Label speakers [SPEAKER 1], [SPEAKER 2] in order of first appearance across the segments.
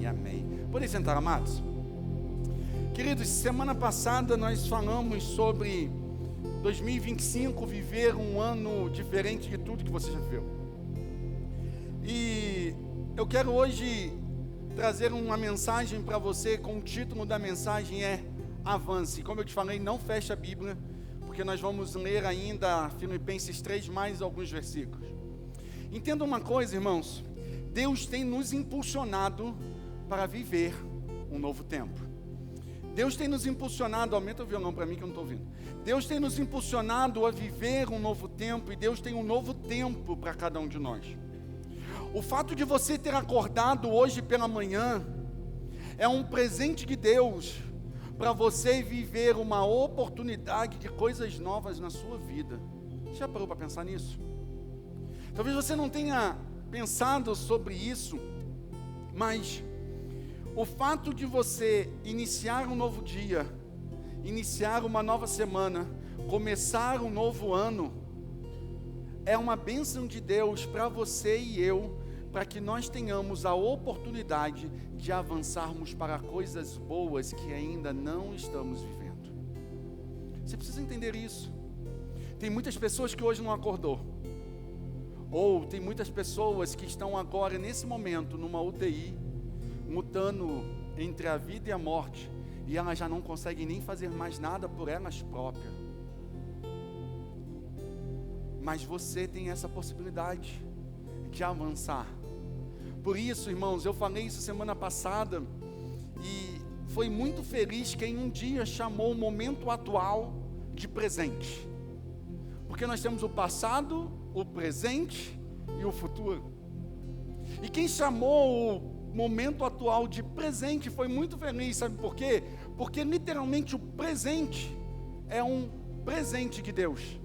[SPEAKER 1] e amém. Podem sentar, amados? Queridos, semana passada nós falamos sobre 2025, viver um ano diferente de tudo que você já viveu. E eu quero hoje trazer uma mensagem para você, com o título da mensagem é Avance. Como eu te falei, não feche a Bíblia, porque nós vamos ler ainda Filipenses 3, mais alguns versículos. Entenda uma coisa, irmãos, Deus tem nos impulsionado para viver um novo tempo. Deus tem nos impulsionado, aumenta o violão para mim que eu não estou ouvindo. Deus tem nos impulsionado a viver um novo tempo, e Deus tem um novo tempo para cada um de nós. O fato de você ter acordado hoje pela manhã é um presente de Deus para você viver uma oportunidade de coisas novas na sua vida. Você já parou para pensar nisso? Talvez você não tenha pensado sobre isso, mas o fato de você iniciar um novo dia, iniciar uma nova semana, começar um novo ano, é uma bênção de Deus para você e eu, para que nós tenhamos a oportunidade de avançarmos para coisas boas que ainda não estamos vivendo. Você precisa entender isso. Tem muitas pessoas que hoje não acordou, ou tem muitas pessoas que estão agora, nesse momento, numa UTI, lutando entre a vida e a morte, e elas já não conseguem nem fazer mais nada por elas próprias. Mas você tem essa possibilidade de avançar. Por isso, irmãos, eu falei isso semana passada, e foi muito feliz quem um dia chamou o momento atual de presente. Porque nós temos o passado, o presente e o futuro. E quem chamou o momento atual de presente foi muito feliz, sabe por quê? Porque literalmente o presente é um presente de Deus.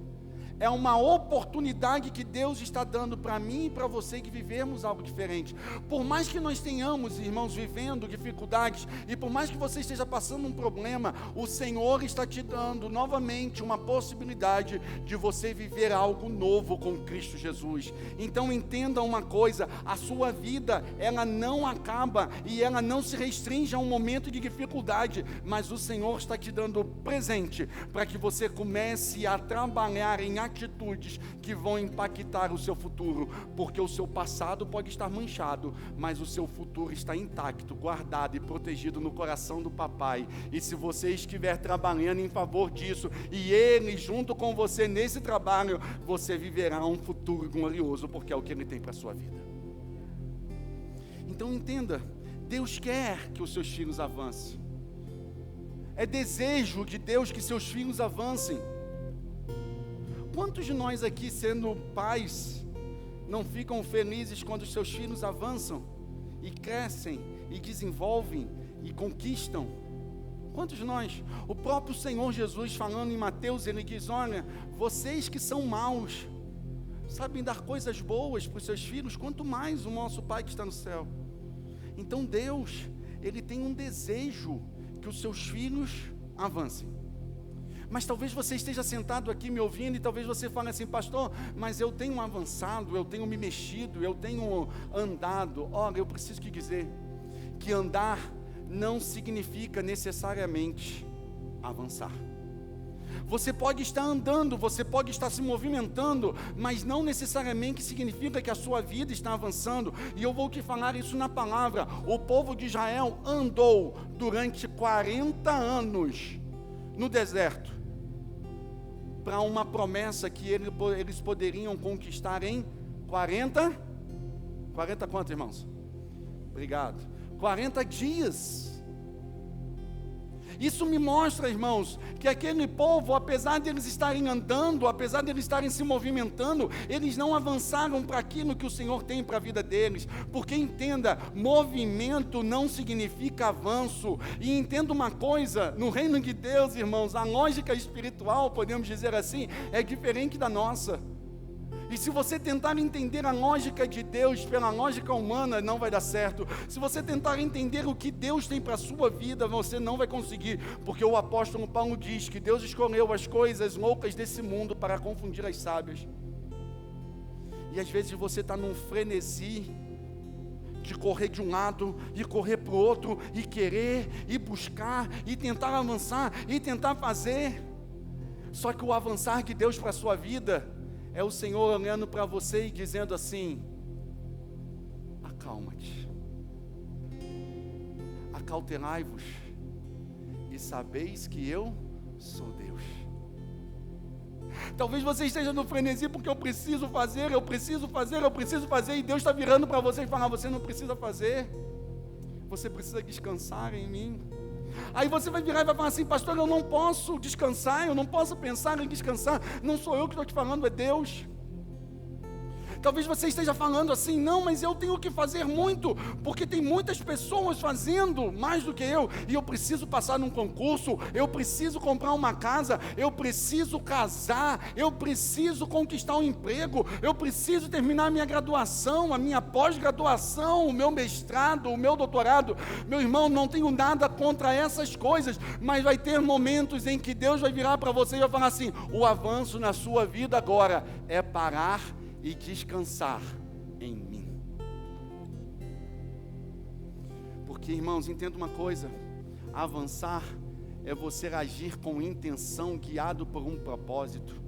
[SPEAKER 1] É uma oportunidade que Deus está dando para mim e para você de vivermos algo diferente. Por mais que nós tenhamos, irmãos, vivendo dificuldades, e por mais que você esteja passando um problema, o Senhor está te dando novamente uma possibilidade de você viver algo novo com Cristo Jesus. Então entenda uma coisa, a sua vida, ela não acaba e ela não se restringe a um momento de dificuldade, mas o Senhor está te dando presente para que você comece a trabalhar em atitudes que vão impactar o seu futuro, porque o seu passado pode estar manchado, mas o seu futuro está intacto, guardado e protegido no coração do papai. E se você estiver trabalhando em favor disso, e ele junto com você nesse trabalho, você viverá um futuro glorioso, porque é o que ele tem para a sua vida. Então entenda, Deus quer que os seus filhos avancem. É desejo de Deus que seus filhos avancem. Quantos de nós aqui, sendo pais, não ficam felizes quando os seus filhos avançam e crescem e desenvolvem e conquistam? Quantos de nós? O próprio Senhor Jesus, falando em Mateus, ele diz: olha, vocês que são maus, sabem dar coisas boas para os seus filhos, quanto mais o nosso Pai que está no céu. Então Deus, ele tem um desejo que os seus filhos avancem. Mas talvez você esteja sentado aqui me ouvindo, e talvez você fale assim: pastor, mas eu tenho avançado, eu tenho me mexido, eu tenho andado. Olha, eu preciso te dizer que andar não significa necessariamente avançar. Você pode estar andando, você pode estar se movimentando, mas não necessariamente significa que a sua vida está avançando. E eu vou te falar isso na palavra. O povo de Israel andou durante 40 anos no deserto, para uma promessa que eles poderiam conquistar em 40 quanto, irmãos? Obrigado. 40 dias. Isso me mostra, irmãos, que aquele povo, apesar de eles estarem andando, apesar de eles estarem se movimentando, eles não avançaram para aquilo que o Senhor tem para a vida deles. Porque entenda, movimento não significa avanço. E entenda uma coisa, no reino de Deus, irmãos, a lógica espiritual, podemos dizer assim, é diferente da nossa. E se você tentar entender a lógica de Deus pela lógica humana, não vai dar certo. Se você tentar entender o que Deus tem para a sua vida, você não vai conseguir. Porque o apóstolo Paulo diz que Deus escolheu as coisas loucas desse mundo para confundir as sábias. E às vezes você está num frenesi de correr de um lado e correr para o outro, e querer, e buscar, e tentar avançar, e tentar fazer. Só que o avançar de Deus para a sua vida é o Senhor olhando para você e dizendo assim: acalma-te, acautelai-vos, e sabeis que eu sou Deus. Talvez você esteja no frenesi porque eu preciso fazer, e Deus está virando para você e falando: você não precisa fazer, você precisa descansar em mim. Aí você vai virar e vai falar assim: pastor, eu não posso descansar, eu não posso pensar em descansar, não sou eu que estou te falando, é Deus. Talvez você esteja falando assim: não, mas eu tenho que fazer muito, porque tem muitas pessoas fazendo mais do que eu, e eu preciso passar num concurso, eu preciso comprar uma casa, eu preciso casar, eu preciso conquistar um emprego, eu preciso terminar a minha graduação, a minha pós-graduação, o meu mestrado, o meu doutorado. Meu irmão, não tenho nada contra essas coisas, mas vai ter momentos em que Deus vai virar para você e vai falar assim: o avanço na sua vida agora é parar e descansar em mim. Porque, irmãos, entenda uma coisa: avançar é você agir com intenção, guiado por um propósito.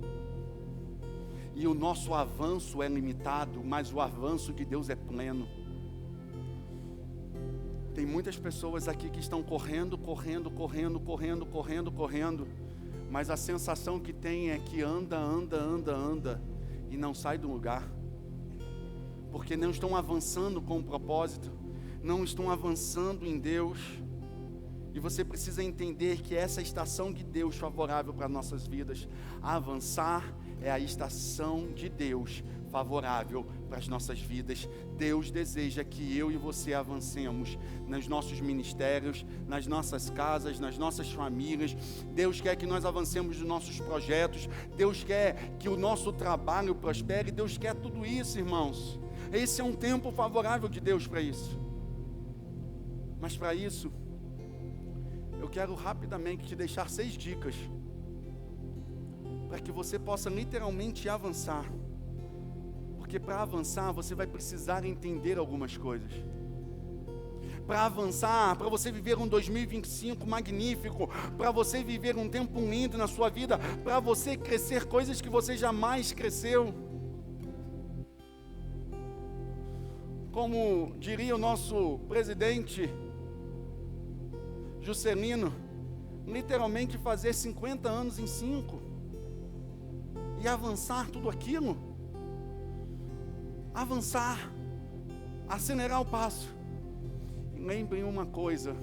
[SPEAKER 1] E o nosso avanço é limitado, mas o avanço de Deus é pleno. Tem muitas pessoas aqui que estão correndo, mas a sensação que tem é que anda, e não sai do lugar, porque não estão avançando com o propósito, não estão avançando em Deus. E você precisa entender que essa é a estação de Deus favorável para nossas vidas. Avançar é a estação de Deus favorável para as nossas vidas. Deus deseja que eu e você avancemos nos nossos ministérios, nas nossas casas, nas nossas famílias. Deus quer que nós avancemos nos nossos projetos. Deus quer que o nosso trabalho prospere. Deus quer tudo isso, irmãos. Esse é um tempo favorável de Deus para isso. Mas para isso, eu quero rapidamente te deixar 6 dicas para que você possa literalmente avançar. Porque para avançar, você vai precisar entender algumas coisas. Para avançar, para você viver um 2025 magnífico, para você viver um tempo lindo na sua vida, para você crescer coisas que você jamais cresceu. Como diria o nosso presidente Juscelino, literalmente fazer 50 anos em 5 e avançar tudo aquilo. Avançar, acelerar o passo. E lembrem uma coisa: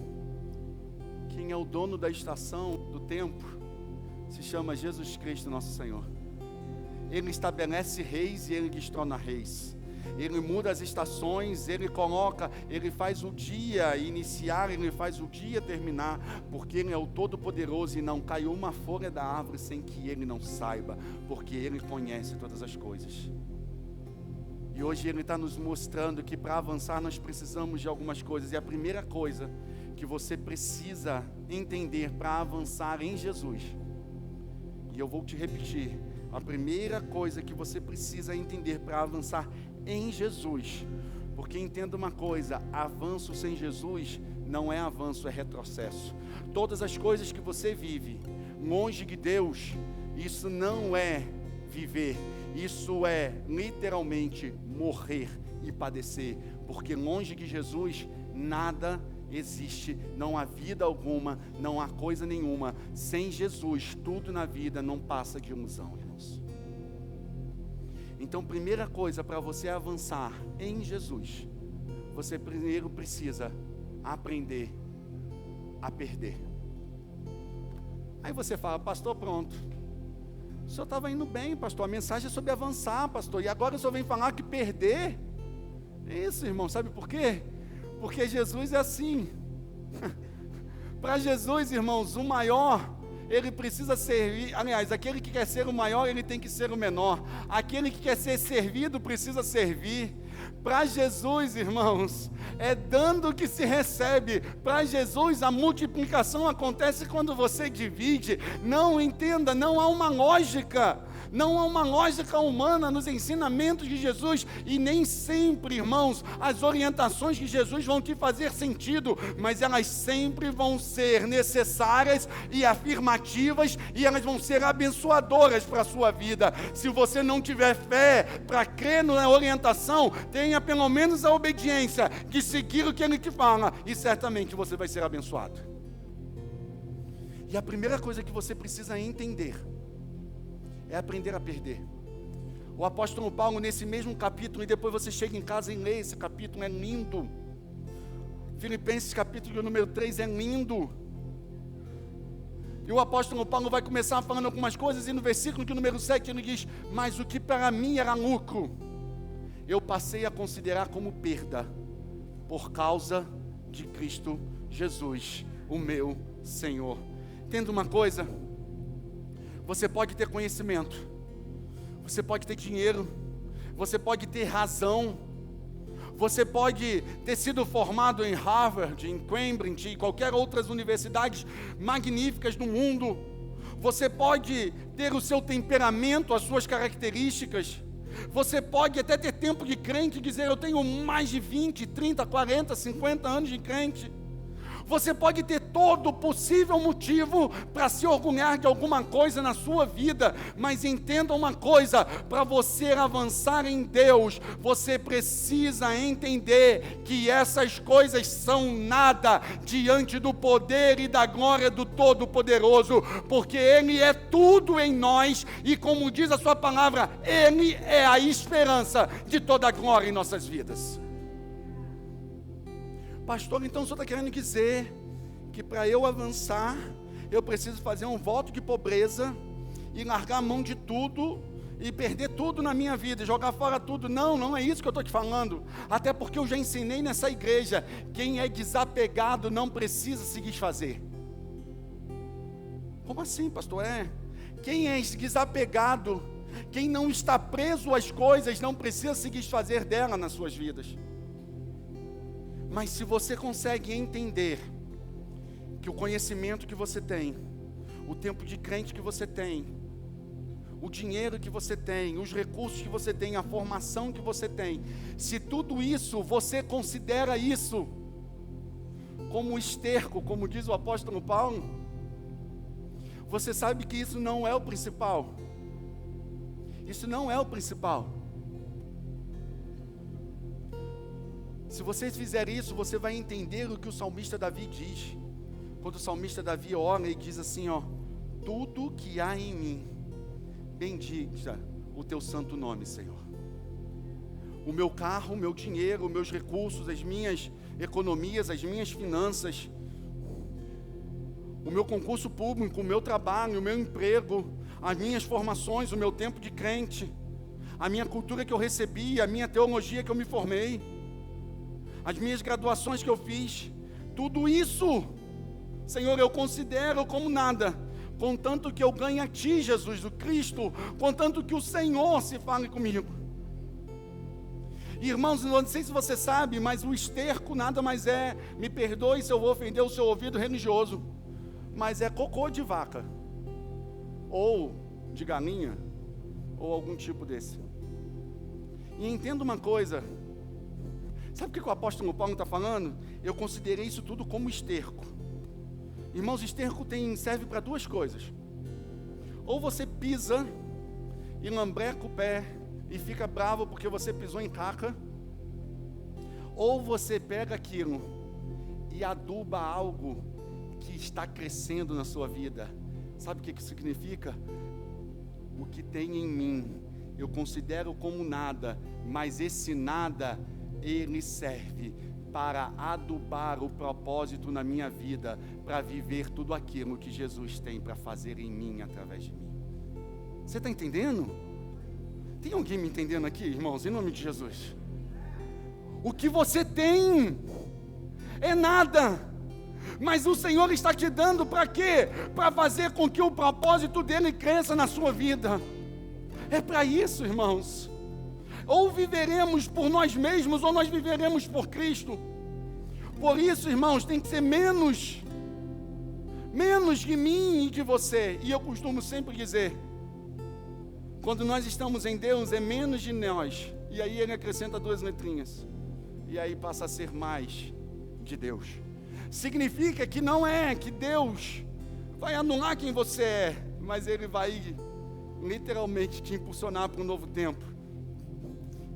[SPEAKER 1] quem é o dono da estação, do tempo, se chama Jesus Cristo, nosso Senhor. Ele estabelece reis e Ele destrona reis. Ele muda as estações, Ele faz o dia iniciar, Ele faz o dia terminar, porque Ele é o Todo-Poderoso e não cai uma folha da árvore sem que Ele não saiba, porque Ele conhece todas as coisas. E hoje Ele está nos mostrando que para avançar nós precisamos de algumas coisas. E a primeira coisa que você precisa entender para avançar em Jesus, e eu vou te repetir, a primeira coisa que você precisa entender para avançar em Jesus, porque entenda uma coisa: avanço sem Jesus não é avanço, é retrocesso. Todas as coisas que você vive longe de Deus, isso não é viver, isso é literalmente morrer e padecer, porque longe de Jesus nada existe, não há vida alguma, não há coisa nenhuma. Sem Jesus, tudo na vida não passa de ilusão, irmãos. Então, primeira coisa para você avançar em Jesus, você primeiro precisa aprender a perder. Aí você fala: pastor, pronto, o senhor estava indo bem, pastor, a mensagem é sobre avançar, pastor, e agora o senhor vem falar que perder? Isso, irmão, sabe por quê? Porque Jesus é assim. Para Jesus, irmãos, o maior, ele precisa servir. Aliás, aquele que quer ser o maior, ele tem que ser o menor. Aquele que quer ser servido, precisa servir. Para Jesus, irmãos, é dando que se recebe. Para Jesus, a multiplicação acontece quando você divide. Não entenda, não há uma lógica. Não há uma lógica humana nos ensinamentos de Jesus, e nem sempre, irmãos, as orientações de Jesus vão te fazer sentido, mas elas sempre vão ser necessárias e afirmativas, e elas vão ser abençoadoras para a sua vida. Se você não tiver fé para crer na orientação, tenha pelo menos a obediência de seguir o que Ele te fala, e certamente você vai ser abençoado. E a primeira coisa que você precisa entender é aprender a perder. O apóstolo Paulo, nesse mesmo capítulo, e depois você chega em casa e lê esse capítulo, é lindo. Filipenses capítulo número 3 é lindo. E o apóstolo Paulo vai começar falando algumas coisas, e no versículo número 7 ele diz: mas o que para mim era lucro, eu passei a considerar como perda, por causa de Cristo Jesus, o meu Senhor. Entenda uma coisa: você pode ter conhecimento, você pode ter dinheiro, você pode ter razão, você pode ter sido formado em Harvard, em Cambridge e qualquer outras universidades magníficas do mundo, você pode ter o seu temperamento, as suas características, você pode até ter tempo de crente e dizer: eu tenho mais de 20, 30, 40, 50 anos de crente. Você pode ter todo possível motivo para se orgulhar de alguma coisa na sua vida, mas entenda uma coisa: para você avançar em Deus, você precisa entender que essas coisas são nada diante do poder e da glória do Todo-Poderoso, porque Ele é tudo em nós, e como diz a sua palavra, Ele é a esperança de toda a glória em nossas vidas. Pastor, então o senhor está querendo dizer que para eu avançar, eu preciso fazer um voto de pobreza e largar a mão de tudo e perder tudo na minha vida, jogar fora tudo? Não, não é isso que eu estou te falando. Até porque eu já ensinei nessa igreja: quem é desapegado não precisa se desfazer. Como assim, pastor? Quem é desapegado, quem não está preso às coisas, não precisa se desfazer dela nas suas vidas. Mas se você consegue entender que o conhecimento que você tem, o tempo de crente que você tem, o dinheiro que você tem, os recursos que você tem, a formação que você tem, se tudo isso, você considera isso como esterco, como diz o apóstolo Paulo, você sabe que isso não é o principal. Isso não é o principal. Se você fizer isso, você vai entender o que o salmista Davi diz. Quando o salmista Davi ora e diz assim, tudo que há em mim, bendiga o teu santo nome, Senhor. O meu carro, o meu dinheiro, os meus recursos, as minhas economias, as minhas finanças, o meu concurso público, o meu trabalho, o meu emprego, as minhas formações, o meu tempo de crente, a minha cultura que eu recebi, a minha teologia que eu me formei, as minhas graduações que eu fiz, tudo isso, Senhor, eu considero como nada, contanto que eu ganhe a Ti, Jesus, o Cristo, contanto que o Senhor se fale comigo. Irmãos, não sei se você sabe, mas o esterco nada mais é, me perdoe se eu vou ofender o seu ouvido religioso, mas é cocô de vaca, ou de galinha, ou algum tipo desse. E entenda uma coisa, sabe o que o apóstolo Paulo está falando? Eu considerei isso tudo como esterco. Irmãos, esterco serve para duas coisas. Ou você pisa e lambreca o pé e fica bravo porque você pisou em caca, ou você pega aquilo e aduba algo que está crescendo na sua vida. Sabe o que isso significa? O que tem em mim, eu considero como nada, mas esse nada, ele serve para adubar o propósito na minha vida, para viver tudo aquilo que Jesus tem para fazer em mim, através de mim. Você está entendendo? Tem alguém me entendendo aqui, irmãos, em nome de Jesus? O que você tem é nada, mas o Senhor está te dando para quê? Para fazer com que o propósito dele cresça na sua vida. É para isso, irmãos. Ou viveremos por nós mesmos, ou nós viveremos por Cristo. Por isso, irmãos, tem que ser menos de mim e de você. E eu costumo sempre dizer, Quando nós estamos em Deus, é menos de nós. E aí ele acrescenta 2 letrinhas. E aí passa a ser mais de Deus. Significa que não é que Deus vai anular quem você é, mas Ele vai literalmente te impulsionar para um novo tempo.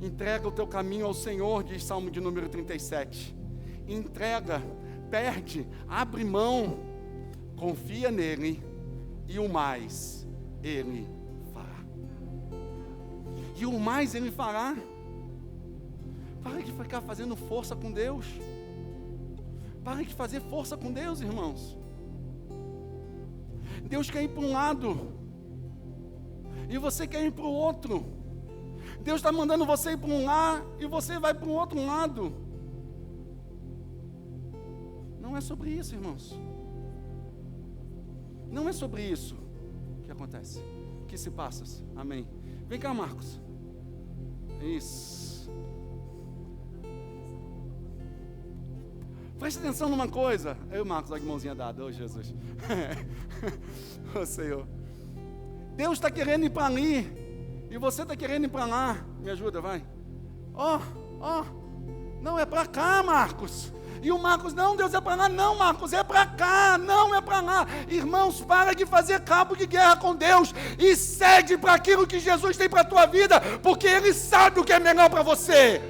[SPEAKER 1] Entrega o teu caminho ao Senhor, diz Salmo de número 37. Entrega, perde, abre mão, confia nele e o mais Ele fará. E o mais Ele fará. Para de ficar fazendo força com Deus. Para de fazer força com Deus, irmãos. Deus quer ir para um lado e você quer ir para o outro. Deus está mandando você ir para um lado e você vai para o outro lado. Não é sobre isso, irmãos. Não é sobre isso que acontece, que se passa. Amém. Vem cá, Marcos. Isso. Preste atenção numa coisa. Eu, Marcos, olha que mãozinha dada. Oh, Jesus. Oh, Senhor. Deus está querendo ir para ali. E você está querendo ir para lá. Me ajuda, vai. Não é para cá, Marcos. E o Marcos, não, Deus é para lá. Não, Marcos, é para cá. Não é para lá. Irmãos, para de fazer cabo de guerra com Deus. E segue para aquilo que Jesus tem para a tua vida. Porque Ele sabe o que é melhor para você.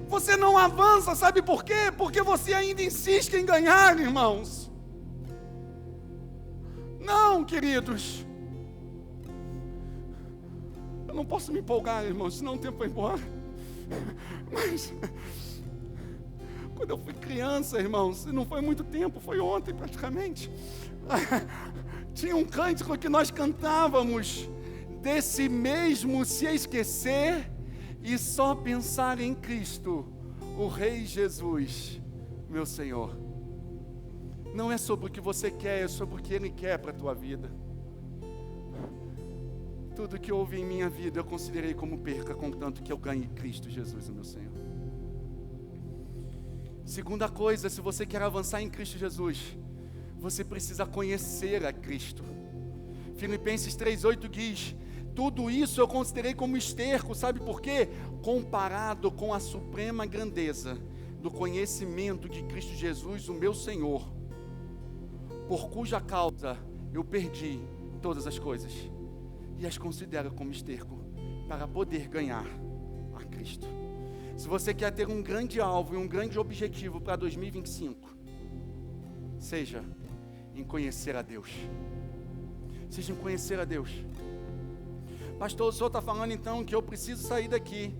[SPEAKER 1] Você não avança, sabe por quê? Porque você ainda insiste em ganhar, irmãos. Não, queridos. Eu não posso me empolgar, irmãos, senão o tempo vai embora. Mas, quando eu fui criança, irmãos, e não foi muito tempo, foi ontem praticamente, tinha um cântico que nós cantávamos, desse mesmo se esquecer e só pensar em Cristo, o Rei Jesus, meu Senhor. Não é sobre o que você quer, é sobre o que Ele quer para a tua vida. Tudo que houve em minha vida eu considerei como perca, contanto que eu ganhe Cristo Jesus, o meu Senhor. Segunda coisa, se você quer avançar em Cristo Jesus, você precisa conhecer a Cristo. Filipenses 3,8 diz: tudo isso eu considerei como esterco, sabe por quê? Comparado com a suprema grandeza do conhecimento de Cristo Jesus, o meu Senhor, por cuja causa eu perdi todas as coisas e as considero como esterco para poder ganhar a Cristo. Se você quer ter um grande alvo e um grande objetivo para 2025, seja em conhecer a Deus. Seja em conhecer a Deus. Pastor, o senhor está falando então que eu preciso sair daqui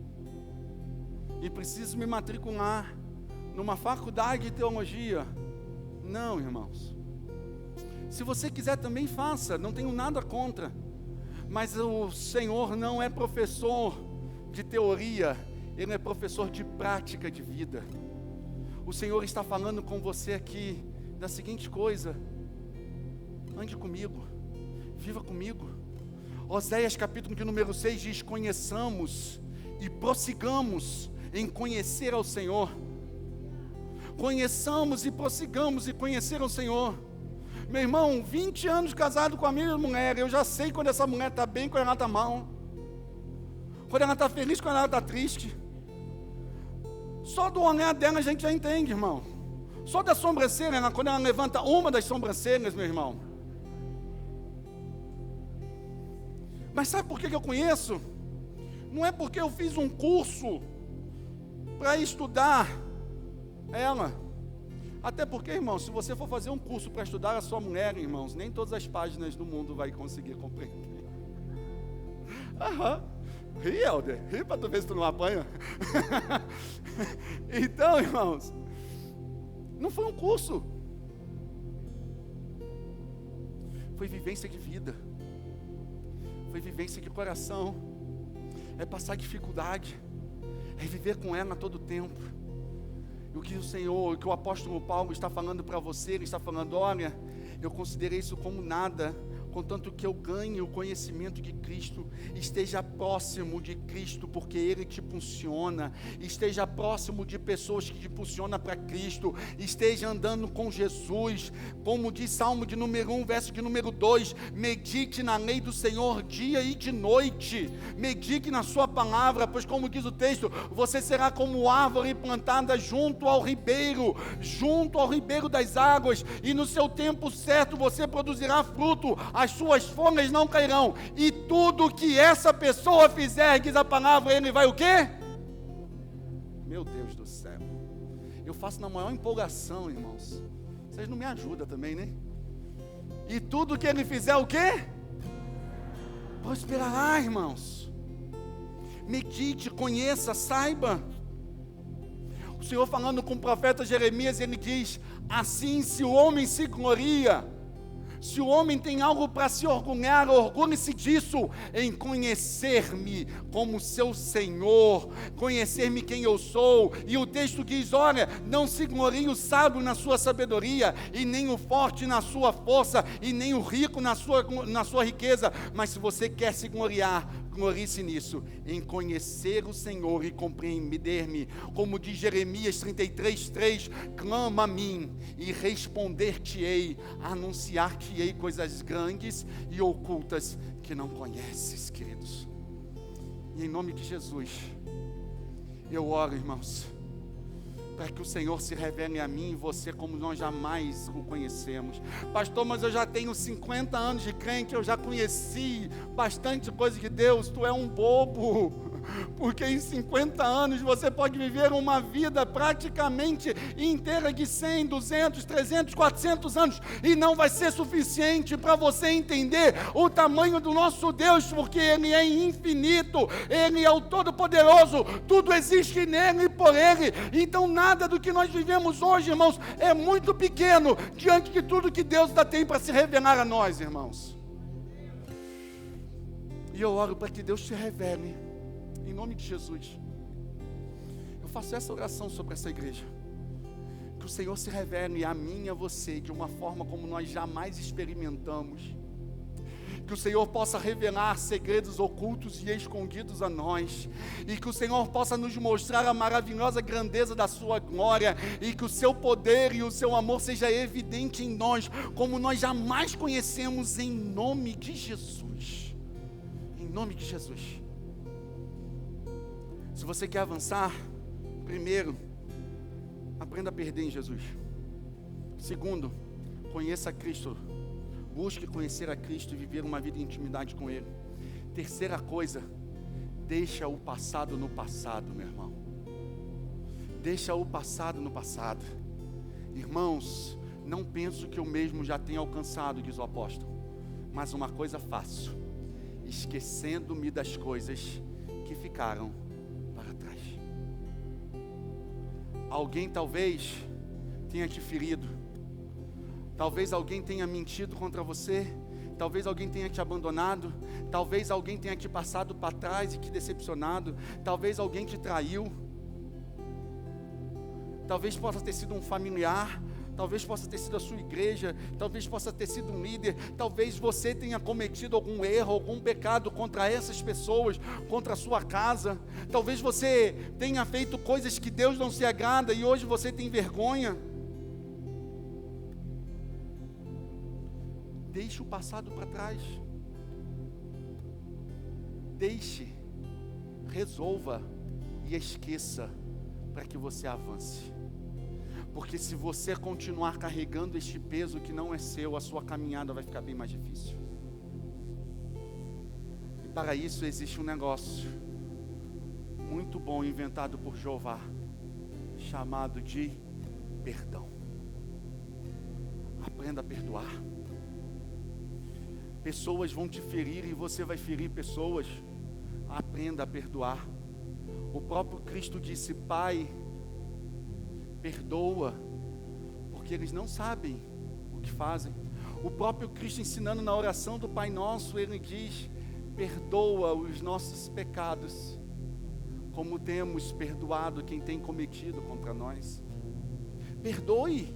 [SPEAKER 1] e preciso me matricular numa faculdade de teologia? Não, irmãos. Se você quiser também faça, não tenho nada contra. Mas o Senhor não é professor de teoria, Ele é professor de prática de vida. O Senhor está falando com você aqui da seguinte coisa: ande comigo, viva comigo. Oséias capítulo de número 6 diz: conheçamos e prossigamos em conhecer ao Senhor. Conheçamos e prossigamos em conhecer ao Senhor. Meu irmão, 20 anos casado com a mesma mulher, eu já sei quando essa mulher está bem, quando ela está mal, quando ela está feliz, quando ela está triste. Só do olhar dela a gente já entende, irmão. Só da sobrancelha, quando ela levanta uma das sobrancelhas, meu irmão. Mas sabe por que eu conheço? Não é porque eu fiz um curso para estudar ela. Até porque, irmãos, se você for fazer um curso para estudar a sua mulher, irmãos, nem todas as páginas do mundo vai conseguir compreender. Aham. Ri, Helder. Ri para tu ver se tu não apanha. Então, irmãos, não foi um curso. Foi vivência de vida. Foi vivência de coração. É passar dificuldade. É viver com ela a todo tempo. O que o Senhor, o que o apóstolo Paulo está falando para você, ele está falando: olha, eu considerei isso como nada, contanto que eu ganhe o conhecimento de Cristo, esteja próximo de Cristo, porque Ele te impulsiona, esteja próximo de pessoas que te impulsionam para Cristo, esteja andando com Jesus, como diz Salmo de número 1, verso de número 2, medite na lei do Senhor dia e de noite, medite na sua palavra, pois como diz o texto, você será como árvore plantada junto ao ribeiro das águas, e no seu tempo certo você produzirá fruto, as suas folhas não cairão, e tudo que essa pessoa fizer, diz a palavra, ele vai o quê? Meu Deus do céu, eu faço na maior empolgação, irmãos, vocês não me ajudam também, né? E tudo que ele fizer o quê? Prosperará, irmãos. Medite, conheça, saiba. O Senhor falando com o profeta Jeremias, ele diz, assim se o homem se gloria, se o homem tem algo para se orgulhar, orgulhe-se disso, em conhecer-me como seu Senhor, conhecer-me quem eu sou. E o texto diz, olha, não se glorie o sábio na sua sabedoria, e nem o forte na sua força, e nem o rico na sua riqueza, mas se você quer se gloriar, glorie-se nisso, em conhecer o Senhor e compreender-me, como diz Jeremias 33:3, clama a mim e responder-te-ei, anunciar-te-ei coisas grandes e ocultas que não conheces, queridos. E em nome de Jesus, eu oro, irmãos, para que o Senhor se revele a mim e você como nós jamais o conhecemos. Pastor, mas eu já tenho 50 anos de crente, eu já conheci bastante coisa de Deus. Tu é um bobo, porque em 50 anos você pode viver uma vida praticamente inteira de 100, 200, 300, 400 anos, e não vai ser suficiente para você entender o tamanho do nosso Deus, porque Ele é infinito, Ele é o Todo-Poderoso, tudo existe nele e por Ele. Então nada do que nós vivemos hoje, irmãos, é muito pequeno diante de tudo que Deus ainda tem para se revelar a nós, irmãos. E eu oro para que Deus te revele, em nome de Jesus. Eu faço essa oração sobre essa igreja, que o Senhor se revele a mim e a você de uma forma como nós jamais experimentamos, que o Senhor possa revelar segredos ocultos e escondidos a nós, e que o Senhor possa nos mostrar a maravilhosa grandeza da sua glória, e que o seu poder e o seu amor seja evidente em nós, como nós jamais conhecemos, em nome de Jesus. Em nome de Jesus. Se você quer avançar, primeiro, aprenda a perder em Jesus. Segundo, conheça Cristo. Busque conhecer a Cristo e viver uma vida de intimidade com Ele. Terceira coisa, deixa o passado no passado, meu irmão. Deixa o passado no passado. Irmãos, não penso que eu mesmo já tenha alcançado, diz o apóstolo, mas uma coisa faço, esquecendo-me das coisas que ficaram para trás. Alguém talvez tenha te ferido, talvez alguém tenha mentido contra você, talvez alguém tenha te abandonado, talvez alguém tenha te passado para trás e te decepcionado, talvez alguém te traiu, talvez possa ter sido um familiar, talvez possa ter sido a sua igreja, talvez possa ter sido um líder, talvez você tenha cometido algum erro, algum pecado contra essas pessoas, contra a sua casa, talvez você tenha feito coisas que Deus não se agrada e hoje você tem vergonha. Deixe o passado para trás. Deixe, resolva e esqueça para que você avance. Porque se você continuar carregando este peso que não é seu, a sua caminhada vai ficar bem mais difícil. E para isso existe um negócio muito bom inventado por Jeová, chamado de perdão. Aprenda a perdoar. Pessoas vão te ferir e você vai ferir pessoas. Aprenda a perdoar. O próprio Cristo disse: Pai, perdoa, porque eles não sabem o que fazem. O próprio Cristo ensinando na oração do Pai Nosso, Ele diz: perdoa os nossos pecados, como temos perdoado quem tem cometido contra nós. Perdoe.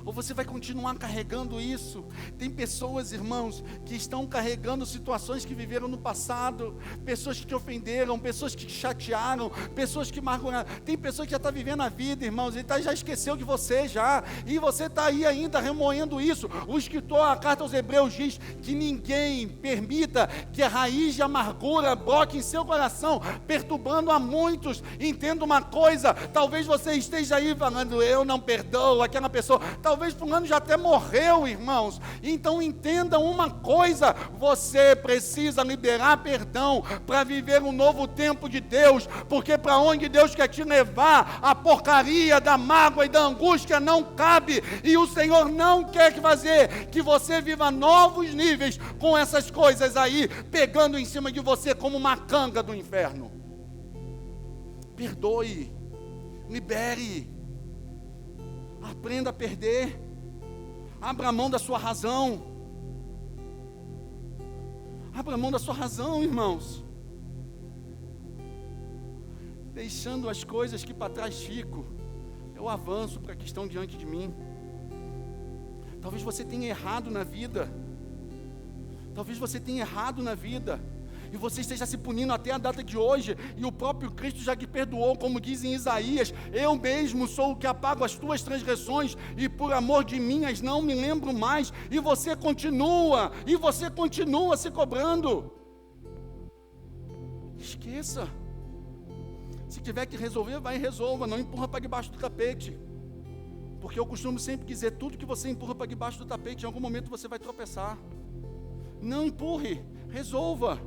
[SPEAKER 1] ou você vai continuar carregando isso? Tem pessoas, irmãos, que estão carregando situações que viveram no passado, pessoas que te ofenderam, pessoas que te chatearam, pessoas que marcaram. Tem pessoa que já está vivendo a vida, irmãos, já esqueceu de você já, e você está aí ainda remoendo isso. O escritor, a carta aos Hebreus diz que ninguém permita que a raiz de amargura brote em seu coração, perturbando a muitos. Entenda uma coisa, talvez você esteja aí falando, eu não perdoo aquela pessoa, talvez fulano já até morreu, irmãos. Então entenda uma coisa, você precisa liberar perdão para viver um novo tempo de Deus, porque para onde Deus quer te levar, a porcaria da mágoa e da angústia não cabe, e o Senhor não quer fazer que você viva novos níveis com essas coisas aí, pegando em cima de você como uma canga do inferno. Perdoe, libere, aprenda a perder, abra mão da sua razão, abra mão da sua razão, irmãos, deixando as coisas que para trás ficam, eu avanço para a que estão diante de mim. Talvez você tenha errado na vida, e você esteja se punindo até a data de hoje, e o próprio Cristo já te perdoou, como diz em Isaías, eu mesmo sou o que apago as tuas transgressões, e por amor de minhas não me lembro mais, e você continua se cobrando. Esqueça, se tiver que resolver, vai e resolva, não empurra para debaixo do tapete, porque eu costumo sempre dizer, tudo que você empurra para debaixo do tapete, em algum momento você vai tropeçar. Não empurre, resolva.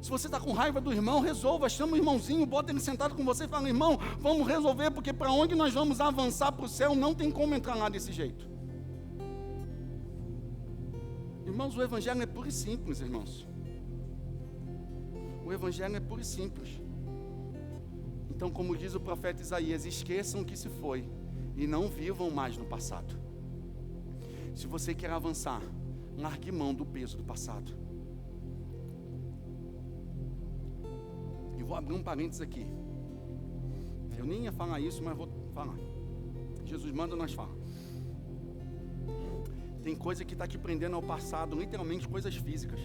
[SPEAKER 1] Se você está com raiva do irmão, resolva, chama o irmãozinho, bota ele sentado com você e fala, irmão, vamos resolver, porque para onde nós vamos avançar para o céu, não tem como entrar lá desse jeito. Irmãos, o Evangelho é puro e simples, irmãos. O Evangelho é puro e simples. Então, como diz o profeta Isaías, esqueçam o que se foi e não vivam mais no passado. Se você quer avançar, largue mão do peso do passado. E vou abrir um parênteses aqui. Eu nem ia falar isso, mas vou falar. Jesus manda, nós falamos. Tem coisa que está te prendendo ao passado, literalmente coisas físicas.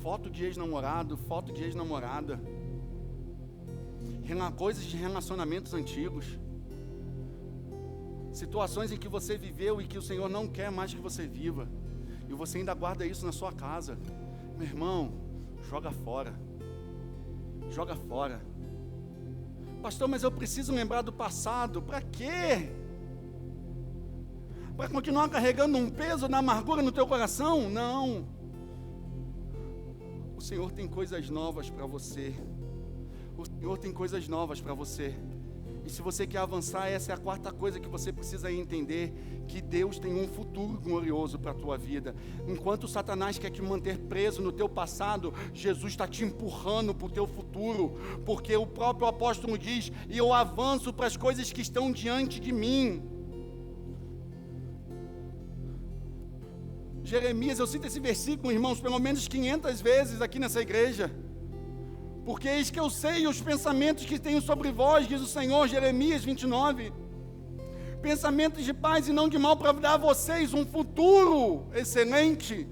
[SPEAKER 1] Foto de ex-namorado, foto de ex-namorada. Coisas de relacionamentos antigos. Situações em que você viveu e que o Senhor não quer mais que você viva, e você ainda guarda isso na sua casa. Meu irmão, joga fora. Joga fora. Pastor, mas eu preciso lembrar do passado. Para quê? Para continuar carregando um peso da amargura no teu coração? Não. O Senhor tem coisas novas para você. O Senhor tem coisas novas para você. E se você quer avançar, essa é a quarta coisa que você precisa entender, que Deus tem um futuro glorioso para a tua vida. Enquanto Satanás quer te manter preso no teu passado, Jesus está te empurrando para o teu futuro, porque o próprio apóstolo diz, e eu avanço para as coisas que estão diante de mim. Jeremias, eu cito esse versículo, irmãos, pelo menos 500 vezes aqui nessa igreja. Porque eis que eu sei os pensamentos que tenho sobre vós, diz o Senhor, Jeremias 29. Pensamentos de paz e não de mal, para dar a vocês um futuro excelente.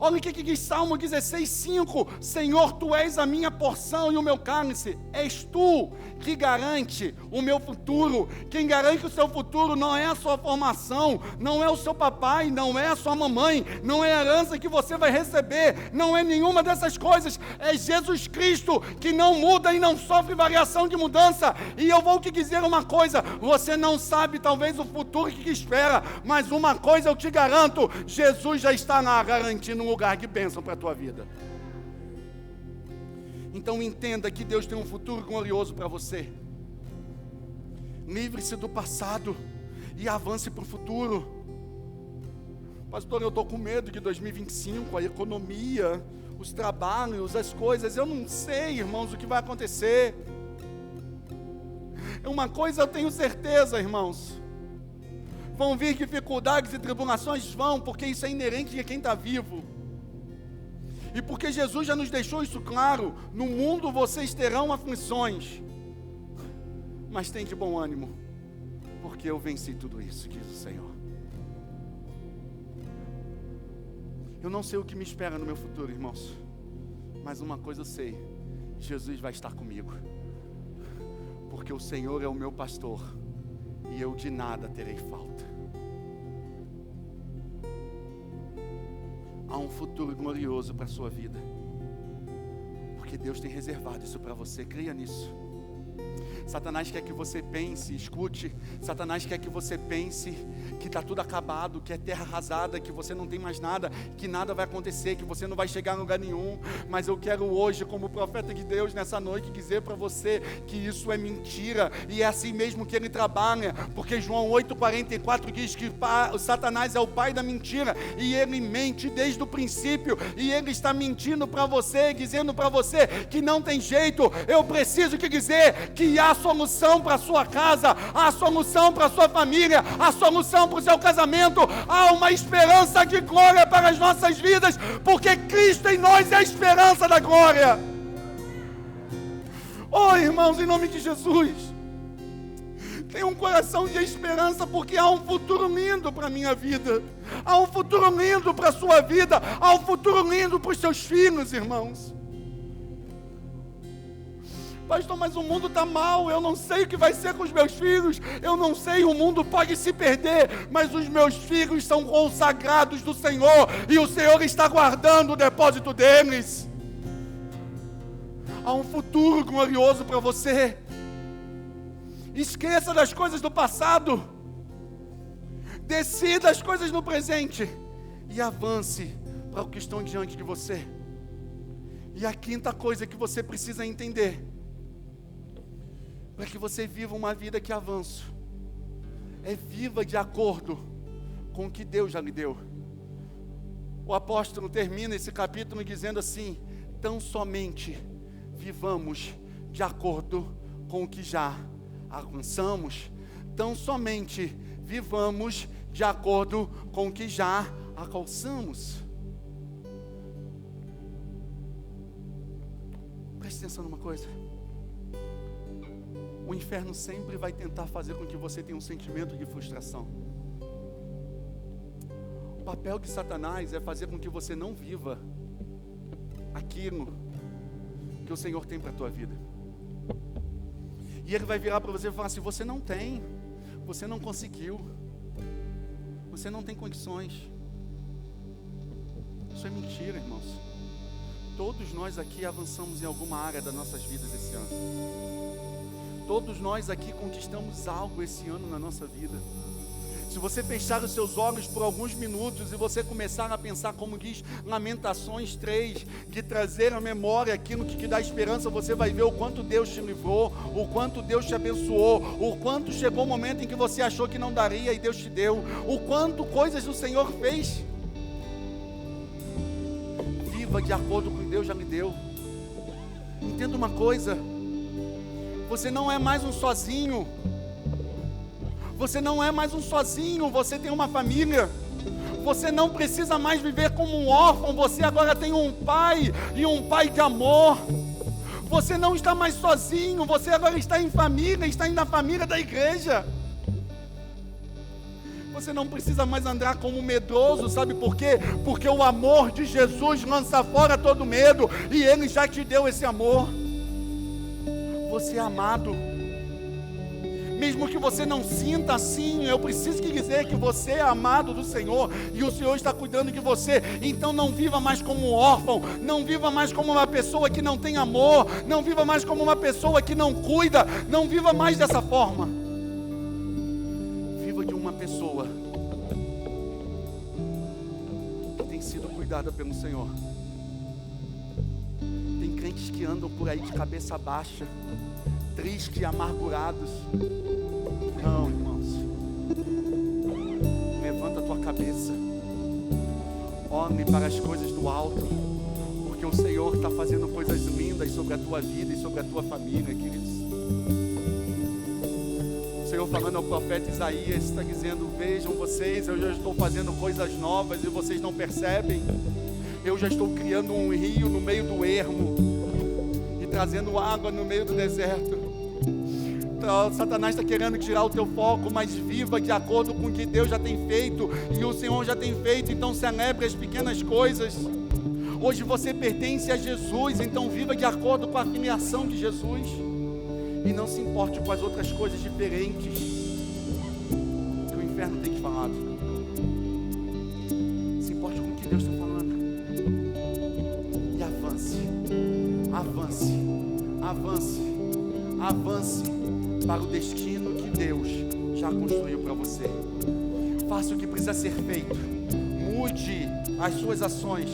[SPEAKER 1] Olha o que diz Salmo 16:5. Senhor, Tu és a minha porção e o meu cálice. És Tu que garante o meu futuro. Quem garante o seu futuro não é a sua formação, não é o seu papai, não é a sua mamãe, não é a herança que você vai receber, não é nenhuma dessas coisas. É Jesus Cristo, que não muda e não sofre variação de mudança. E eu vou te dizer uma coisa, você não sabe talvez o futuro que te espera, mas uma coisa eu te garanto, Jesus já está garantindo um lugar de bênção para a tua vida. Então entenda que Deus tem um futuro glorioso para você. Livre-se do passado e avance para o futuro. Pastor, eu estou com medo de 2025, a economia, os trabalhos, as coisas, eu não sei, irmãos, o que vai acontecer. Uma coisa eu tenho certeza, irmãos, vão vir dificuldades e tribulações, porque isso é inerente de quem está vivo. E porque Jesus já nos deixou isso claro, no mundo vocês terão aflições, mas tem de bom ânimo, porque eu venci tudo isso, diz o Senhor. Eu não sei o que me espera no meu futuro, irmãos, mas uma coisa eu sei: Jesus vai estar comigo, porque o Senhor é o meu pastor, e eu de nada terei falta. Há um futuro glorioso para a sua vida, porque Deus tem reservado isso para você. Creia nisso. Satanás quer que você pense, escute, Satanás quer que você pense que está tudo acabado, que é terra arrasada, que você não tem mais nada, que nada vai acontecer, que você não vai chegar a lugar nenhum. Mas eu quero hoje, como profeta de Deus, nessa noite, dizer para você que isso é mentira, e é assim mesmo que ele trabalha, porque João 8,44 diz que o Satanás é o pai da mentira, e ele mente desde o princípio, e ele está mentindo para você, dizendo para você que não tem jeito. Eu preciso te dizer que há solução para a sua casa, há solução para a sua família, há solução para o seu casamento, há uma esperança de glória para as nossas vidas, porque Cristo em nós é a esperança da glória. Oh, irmãos, em nome de Jesus, tenha um coração de esperança, porque há um futuro lindo para a minha vida, há um futuro lindo para a sua vida, há um futuro lindo para os seus filhos, irmãos. Pastor, mas o mundo está mal, eu não sei o que vai ser com os meus filhos, eu não sei, o mundo pode se perder, mas os meus filhos são consagrados do Senhor, e o Senhor está guardando o depósito deles. Há um futuro glorioso para você. Esqueça das coisas do passado, decida as coisas no presente, e avance para o que estão diante de você. E a quinta coisa que você precisa entender, para que você viva uma vida que avança, é viva de acordo com o que Deus já lhe deu. O apóstolo termina esse capítulo dizendo assim: tão somente vivamos de acordo com o que já alcançamos, tão somente vivamos de acordo com o que já alcançamos. Preste atenção numa coisa: o inferno sempre vai tentar fazer com que você tenha um sentimento de frustração. O papel de Satanás é fazer com que você não viva aquilo que o Senhor tem para a tua vida. E ele vai virar para você e falar assim: você não tem, você não conseguiu, você não tem condições. Isso é mentira, irmãos. Todos nós aqui avançamos em alguma área das nossas vidas esse ano. Todos nós aqui conquistamos algo esse ano na nossa vida. Se você fechar os seus olhos por alguns minutos e você começar a pensar, como diz Lamentações 3, de trazer à memória aquilo que te dá esperança, você vai ver o quanto Deus te livrou, o quanto Deus te abençoou, o quanto chegou o momento em que você achou que não daria e Deus te deu, o quanto coisas o Senhor fez. Viva de acordo com o que Deus já lhe deu. Entenda uma coisa: você não é mais um sozinho. Você não é mais um sozinho, você tem uma família. Você não precisa mais viver como um órfão, você agora tem um pai, e um pai de amor. Você não está mais sozinho, você agora está em família, está na família da igreja. Você não precisa mais andar como medroso, sabe por quê? Porque o amor de Jesus lança fora todo medo, e Ele já te deu esse amor. Você é amado. Mesmo que você não sinta assim, eu preciso te dizer que você é amado do Senhor, e o Senhor está cuidando de você. Então não viva mais como um órfão, não viva mais como uma pessoa que não tem amor, não viva mais como uma pessoa que não cuida, não viva mais dessa forma. Viva de uma pessoa que tem sido cuidada pelo Senhor. Tem crentes que andam por aí de cabeça baixa, tristes e amargurados. Não, irmãos, levanta a tua cabeça, olhe para as coisas do alto, porque o Senhor está fazendo coisas lindas sobre a tua vida e sobre a tua família, queridos. O Senhor, falando ao profeta Isaías, está dizendo: vejam vocês, eu já estou fazendo coisas novas e vocês não percebem. Eu já estou criando um rio no meio do ermo e trazendo água no meio do deserto. Satanás está querendo tirar o teu foco, mas viva de acordo com o que Deus já tem feito e o Senhor já tem feito. Então celebre as pequenas coisas. Hoje você pertence a Jesus, então viva de acordo com a filiação de Jesus e não se importe com as outras coisas diferentes que o inferno tem te falado. Se importe com o que Deus está falando e avance para o destino que Deus já construiu para você. Faça o que precisa ser feito, mude as suas ações,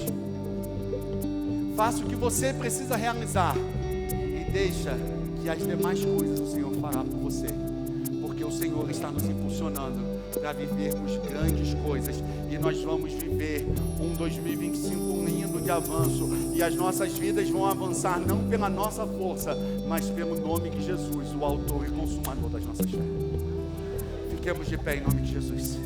[SPEAKER 1] faça o que você precisa realizar e deixa que as demais coisas o Senhor fará por você, porque o Senhor está nos impulsionando para vivermos grandes coisas e nós vamos viver um 2025 lindo de avanço e as nossas vidas vão avançar não pela nossa força, mas pelo nome de Jesus, o autor e consumador das nossas fé. Fiquemos de pé em nome de Jesus.